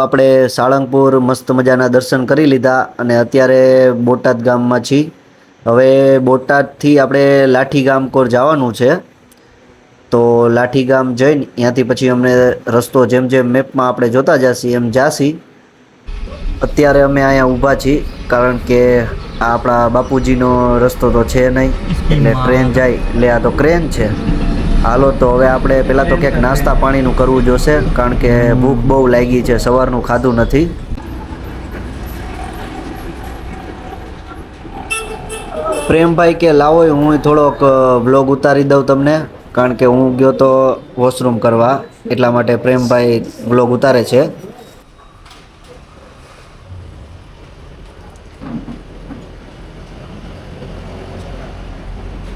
આપણે સાળંગપુર મસ્ત મજાના દર્શન કરી લીધા અને અત્યારે બોટાદ ગામમાં છીએ. હવે બોટાદથી આપણે લાઠી ગામ કોર જવાનું છે. તો લાઠી ગામ જઈને ત્યાંથી પછી અમને રસ્તો જેમ જેમ મેપમાં આપણે જોતા જશી એમ જાશી. અત્યારે અમે અહીંયા ઊભા છીએ કારણ કે આ આપણા બાપુજીનો રસ્તો તો છે નહીં, એટલે ટ્રેન જાય એટલે આ તો ક્રેન છે. હાલો તો હવે આપણે પહેલાં તો ક્યાંક નાસ્તા પાણીનું કરવું જોશે કારણ કે ભૂખ બહુ લાગી છે, સવારનું ખાધું નથી. પ્રેમભાઈ કે લાવો હું થોડોક બ્લોગ ઉતારી દઉં તમને, કારણ કે હું ગયો તો વોશરૂમ કરવા, એટલા માટે પ્રેમભાઈ બ્લોગ ઉતારે છે.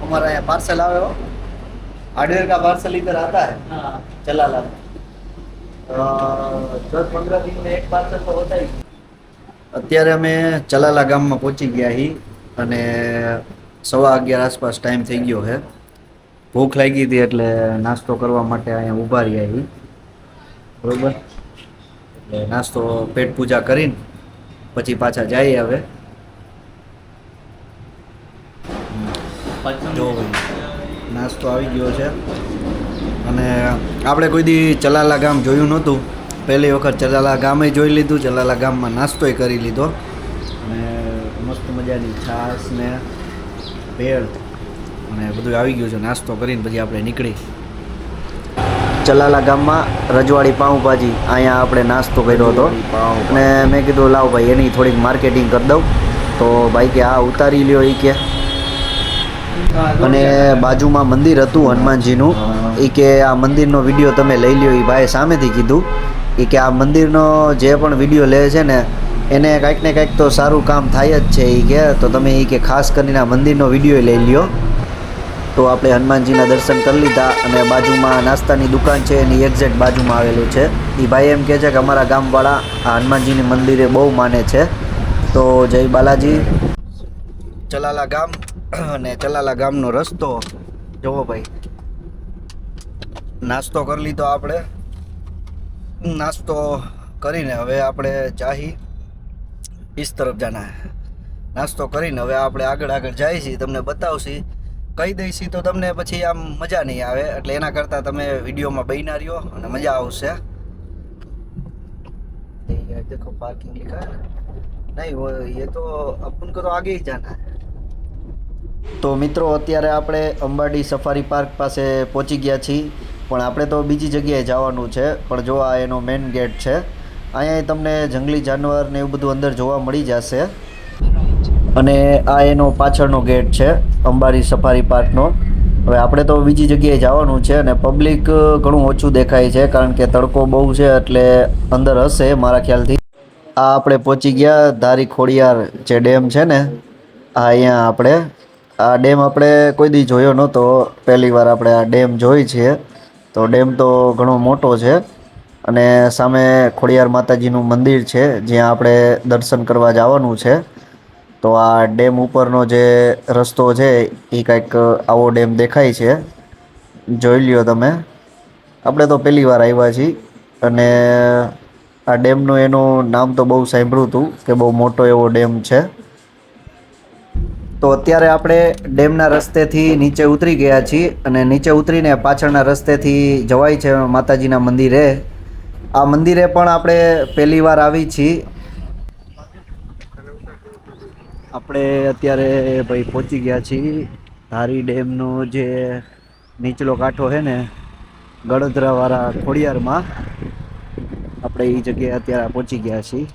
हमारा यहाँ पार्सल आवे हो, हार्डवेयर का पार्सल इधर आता है। हाँ। चला ला 10-15 दिन में एक पार्सल तो होता ही। અત્યારે અમે ચલાલા ગામમાં પહોંચી ગયા છીએ અને 11:15 આસપાસ ટાઈમ થઈ ગયો છે. ભૂખ લાગી હતી એટલે નાસ્તો કરવા માટે અહીંયા ઊભા રહ્યા છીએ, બરોબર. એટલે નાસ્તો પેટ પૂજા કરીને પછી પાછા જઈએ. હવે જો નાસ્તો આવી ગયો છે અને આપણે કોઈ દી ચલાલા ગામ જોયું નહોતું, પહેલી વખત ચલાલા ગામે જોઈ લીધું. ચલાલા ગામમાં નાસ્તોય કરી લીધો અને મસ્ત મજાની છાશ ને ભેળ અને બધું આવી ગયું છે. નાસ્તો કરીને પછી આપણે નીકળી ચલાલા ગામમાં રજવાડી પાઉંભાજી, અહીંયા આપણે નાસ્તો કર્યો હતો અને મેં કીધું લાવ ભાઈ એની થોડીક માર્કેટિંગ કરી દઉં. તો ભાઈ કે આ ઉતારી લ્યો એ કે, અને બાજુમાં મંદિર હતું હનુમાનજીનું, એ કે આ મંદિરનો વિડીયો તમે લઈ લ્યો. એ ભાઈ સામેથી કીધું એ કે આ મંદિરનો જે પણ વિડીયો લે છે ને એને કાંઈક ને કાંઈક તો સારું કામ થાય જ છે. એ કે તો તમે એ કે ખાસ કરીને આ મંદિરનો વિડીયો લઈ લ્યો. તો આપણે હનુમાનજીના દર્શન કરી લીધા અને બાજુમાં નાસ્તાની દુકાન છે એની એક્ઝેક્ટ બાજુમાં આવેલું છે. એ ભાઈ એમ કહે છે કે અમારા ગામવાળા આ હનુમાનજીની મંદિરે બહુ માને છે. તો જય બાલાજી. ચલાલા ગામ અને ચલાલા ગામનો રસ્તો જોવો ભાઈ. નાસ્તો કરી લીધો આપણે, નાસ્તો કરીને હવે આપણે ચાહી इस तरफ जाना है. નાસ્તો કરીને હવે આપણે આગળ જાય છીએ, તમને બતાવશી. કહી દઈશી તો તમને પછી આમ મજા નહીં આવે, એટલે એના કરતાં તમે વિડીયોમાં બન્યા રહ્યો અને મજા આવશે. देखो पार्किंग लिखा है नहीं, वो ये तो अपन को तो आगे ही जाना है. તો મિત્રો અત્યારે આપણે અંબાડી સફારી પાર્ક પાસે પહોંચી ગયા છીએ, પણ આપણે તો બીજી જગ્યાએ જવાનું છે. પણ જો આ એનો મેઇન ગેટ છે, અહીંયા તમને જંગલી જાનવર ને એવું બધું અંદર જોવા મળી જશે. અને આ એનો પાછળનો ગેટ છે અંબાડી સફારી પાર્કનો. હવે આપણે તો બીજી જગ્યાએ જવાનું છે અને પબ્લિક ઘણું ઓછું દેખાય છે કારણ કે તડકો બહુ છે, એટલે અંદર હશે મારા ખ્યાલથી. આ આપણે પહોંચી ગયા ધારી ખોડિયાર જે ડેમ છે ને, આ અહીંયા આપણે આ ડેમ આપણે કોઈ દી જોયો નહોતો, પહેલી વાર આપણે આ ડેમ જોઈ છે. તો ડેમ તો ઘણો મોટો છે અને સામે ખોડિયાર માતાજીનું મંદિર છે જ્યાં આપણે દર્શન કરવા જવાનું છે. તો આ ડેમ ઉપરનો જે રસ્તો છે એ કંઈક આવો ડેમ દેખાય છે, જોઈ લ્યો તમે. આપણે તો પહેલી વાર આવ્યા છીએ અને આ ડેમનું એનું નામ તો બહુ સાંભળ્યું હતું કે બહુ મોટો એવો ડેમ છે. તો અત્યારે આપણે ડેમના રસ્તેથી નીચે ઉતરી ગયા છીએ અને નીચે ઉતરીને પાછળના રસ્તેથી જવાય છે માતાજીના મંદિરે. આ મંદિરે પણ આપણે પહેલી વાર આવી છીએ. આપણે અત્યારે ભાઈ પહોંચી ગયા છીએ ધારી ડેમનો જે નીચલો કાંઠો છે ને ગળધરાવાળા ખોડિયારમાં, આપણે એ જગ્યાએ અત્યારે પહોંચી ગયા છીએ.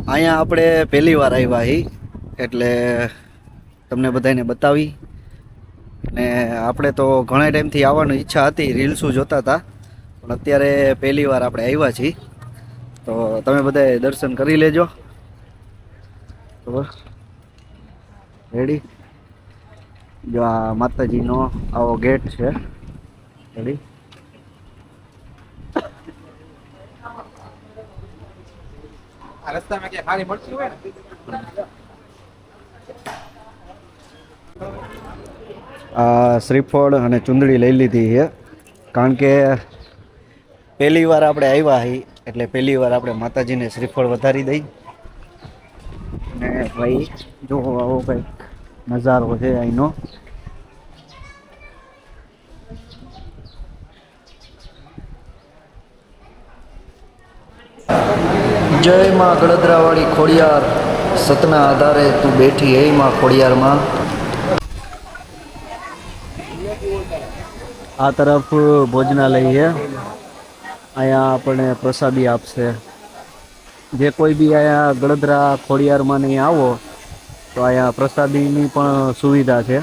અહીંયા આપણે પહેલી વાર આવ્યા છીએ એટલે તમને બધાને બતાવી. ને આપણે તો ઘણા ટાઈમથી આવવાની ઈચ્છા હતી, રીલ્સો જોતા હતા, પણ અત્યારે પહેલી વાર આપણે આવ્યા છીએ. તો તમે બધાએ દર્શન કરી લેજો. બરાબર, રેડી. જો આ માતાજીનો આવો ગેટ છે, રેડી. રસ્તામાં ક્યાં ખાલી મળતી હોય ને, આ શ્રીફળ અને ચુંદડી લઈ લીધી છે કારણ કે પહેલી વાર આપણે આવ્યા છીએ એટલે પહેલી વાર આપણે માતાજીને શ્રીફળ વધારી દઈ. ને ભાઈ જો આવો કંઈક નજારો છે અહીંનો. જય માં ગળદરાવાળી ખોડિયાર, સતના આધારે તું બેઠી હે માં ખોડિયારમાં. આ તરફ ભોજનાલય છે, અહીંયા આપણને પ્રસાદી આપશે. જે કોઈ બી અહીંયા ગળદરા ખોડિયારમાં નહીં આવો તો અહીંયા પ્રસાદીની પણ સુવિધા છે.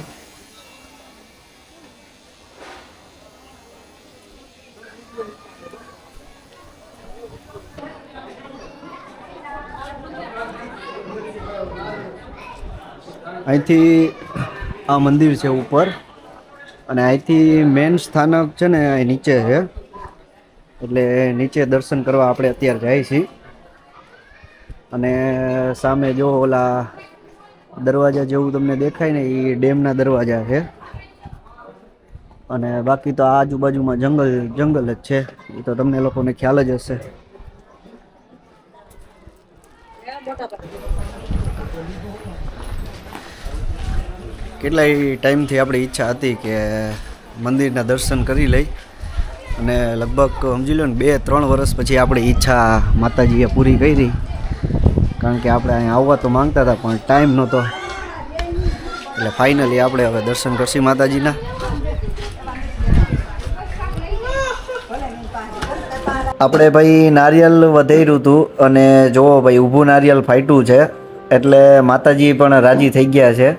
અહીંથી આ મંદિર છે ઉપર, અને અહીંથી મેન સ્થાનક છે ને અહીં નીચે છે. એટલે નીચે દર્શન કરવા આપણે અત્યારે જઈએ છીએ. અને સામે જો ઓલા દરવાજા જેવું તમને દેખાય ને એ ડેમના દરવાજા છે. અને બાકી તો આજુબાજુમાં જંગલ જ છે, એ તો તમને લોકોને ખ્યાલ જ હશે. કેટલાય ટાઈમથી આપણી ઈચ્છા હતી કે મંદિરના દર્શન કરી લઈ, અને લગભગ સમજી લો ને 2-3 વર્ષ પછી આપણી ઈચ્છા માતાજીએ પૂરી કરી. કારણ કે આપણે અહીંયા આવવા તો માંગતા હતા પણ ટાઈમ નહોતો, એટલે ફાઇનલી આપણે હવે દર્શન કરશું માતાજીના. આપણે ભાઈ નારિયેલ વધેર્યું હતું, અને જુઓ ભાઈ ઊભું નારિયેલ ફાટ્યું છે, એટલે માતાજી પણ રાજી થઈ ગયા છે.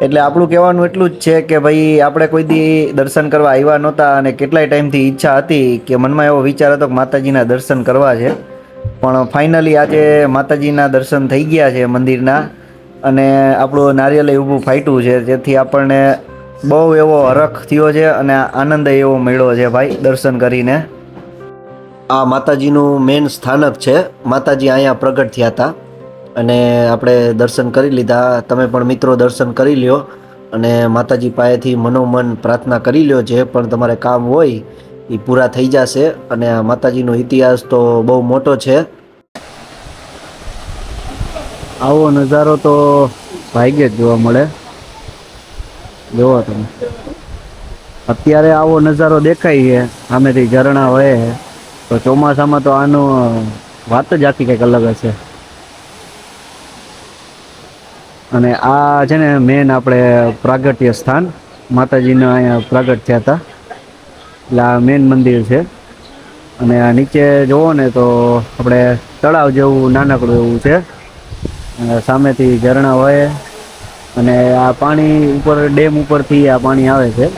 એટલે આપણું કહેવાનું એટલું જ છે કે ભાઈ આપણે કોઈ દી દર્શન કરવા આવ્યા નહોતા, અને કેટલાય ટાઈમથી ઈચ્છા હતી કે મનમાં એવો વિચાર હતો કે માતાજીના દર્શન કરવા છે. પણ ફાઇનલી આજે માતાજીના દર્શન થઈ ગયા છે મંદિરના, અને આપણું નારિયેલ ઊભું ફાટ્યું છે, જેથી આપણને બહુ એવો હરખ થયો છે અને આનંદ એવો મળ્યો છે ભાઈ દર્શન કરીને. આ માતાજીનું મેન સ્થાનક છે, માતાજી અહીંયા પ્રગટ થયા હતા, અને આપણે દર્શન કરી લીધા. તમે પણ મિત્રો દર્શન કરી લ્યો, અને માતાજી પાસેથી મનોમન પ્રાર્થના કરી લ્યો, જે પણ તમારે કામ હોય એ પૂરા થઈ જશે. અને આ માતાજીનો ઇતિહાસ તો બહુ મોટો છે. આવો નજારો તો ભાગ્યે જ જોવા મળે. જોવો તમે અત્યારે આવો નજારો દેખાય છે, સામેથી ઝરણા વહે, તો ચોમાસામાં તો આનો વાત જ આખી કંઈક અલગ હશે. અને આ છે ને મેન આપણે પ્રાગટ્ય સ્થાન, માતાજીના અહીંયા પ્રાગટ થયા હતા, એટલે આ મેન મંદિર છે. અને આ નીચે જોવો ને તો આપણે તળાવ જેવું નાનકડું એવું છે, સામેથી ઝરણા વહે, અને આ પાણી ઉપર ડેમ ઉપરથી આ પાણી આવે છે.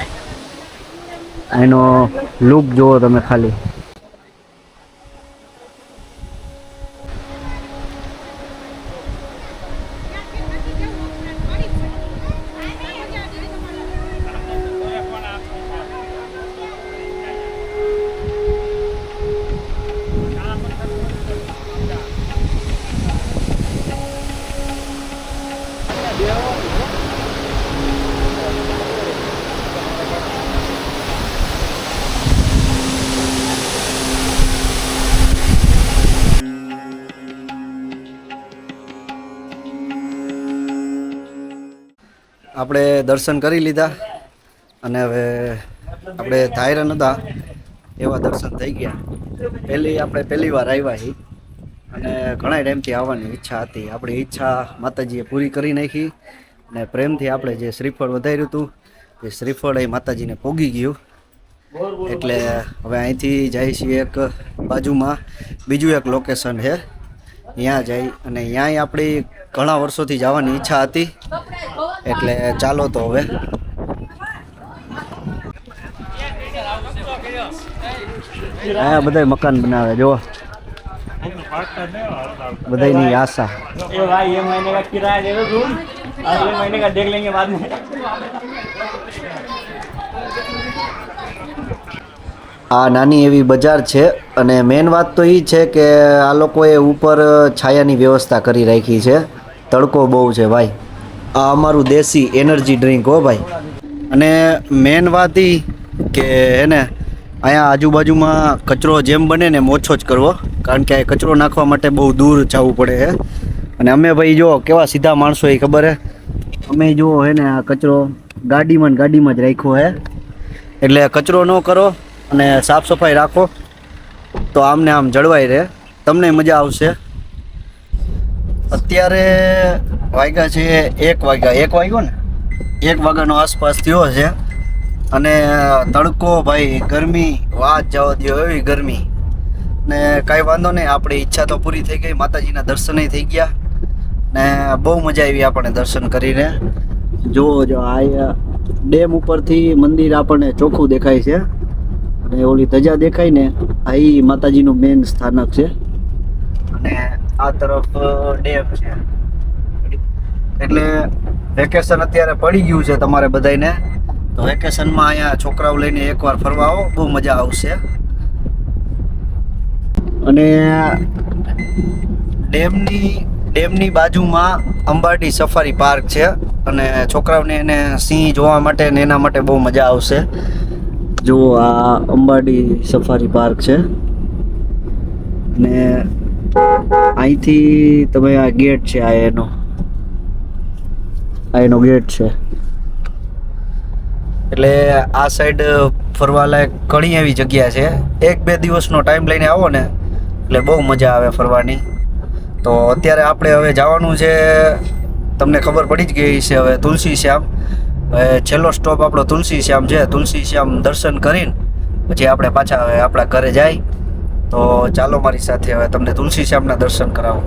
એનો લુક જુઓ તમે ખાલી. આપણે દર્શન કરી લીધા, અને હવે આપણે ધાયરા નહોતા એવા દર્શન થઈ ગયા. પહેલી વાર આવ્યા છીએ, અને ઘણા ટાઈમથી આવવાની ઈચ્છા હતી. આપણી ઈચ્છા માતાજીએ પૂરી કરી નાખી, અને પ્રેમથી આપણે જે શ્રીફળ વધાર્યું હતું એ શ્રીફળ એ માતાજીને પોગી ગયું. એટલે હવે અહીંથી જાય છીએ એક બાજુમાં બીજું એક લોકેશન છે, ત્યાં જઈ, અને ત્યાંય આપણી ઘણા વર્ષોથી જવાની ઈચ્છા હતી. એટલે ચાલો તો હવે. અહીંયા બધા મકાન બનાવે, જો બધાની આશા. આ નાની એવી બજાર છે, અને મેન વાત તો એ છે કે આ લોકોએ ઉપર છાયાની વ્યવસ્થા કરી રાખી છે. તડકો બહુ છે ભાઈ. આ અમારું દેશી એનર્જી ડ્રિંક હો ભાઈ. અને મેન વાત એ કે એને અહીંયા આજુબાજુમાં કચરો જેમ બને ને એમ ઓછો જ કરવો, કારણ કે આ કચરો નાખવા માટે બહુ દૂર જવું પડે છે. અને અમે ભાઈ જો કેવા સીધા માણસો એ ખબર હે, અમે જો હે ને આ કચરો ગાડીમાં જ રાખ્યો હે. એટલે કચરો ન કરો અને સાફ સફાઈ રાખો તો આમને આમ જળવાઈ રહે, તમને મજા આવશે. અત્યારે વાગ્યા છે 1 વાગ્યાનો આસપાસ થયો છે. અને તડકો ભાઈ, ગરમી વાત જવા દો, એવી ગરમી. ને કાંઈ વાંધો નહીં, આપણી ઈચ્છા તો પૂરી થઈ ગઈ, માતાજીના દર્શનય થઈ ગયા ને બહુ મજા આવી આપણને દર્શન કરીને. જો આ ડેમ ઉપરથી મંદિર આપણને ચોખ્ખું દેખાય છે. અને ઓલી ધજા દેખાય ને, આ ઈ માતાજીનું મેન સ્થાનક છે. અને આ તરફ ડેમ છે. એટલે વેકેશન અત્યારે પડી ગયું છે તમારે બધાને, તો વેકેશનમાં અહીંયા છોકરાઓ લઈને એકવાર ફરવા આવો, બહુ મજા આવશે. અને ડેમની બાજુમાં અંબાડી સફારી પાર્ક છે. અને છોકરાઓને એને સિંહ જોવા માટે ને એના માટે બહુ મજા આવશે. જો આ અંબાડી સફારી પાર્ક છે. ને અહીંથી તમે આ ગેટ છે, આ એનો ગેટ છે. એટલે આ સાઈડ ફરવા લાયક ઘણી એવી જગ્યા છે. 1-2 દિવસનો ટાઈમ લઈને આવો ને એટલે બહુ મજા આવે ફરવાની. તો અત્યારે આપણે હવે જવાનું છે, તમને ખબર પડી જ ગઈ છે હવે, તુલસી શ્યામ. હવે છેલ્લો સ્ટોપ આપણો તુલસી શ્યામ છે. તુલસી શ્યામ દર્શન કરીને પછી આપણે પાછા હવે આપણા ઘરે જાય. તો ચાલો મારી સાથે હવે તમને તુલસી શ્યામના દર્શન કરાવું.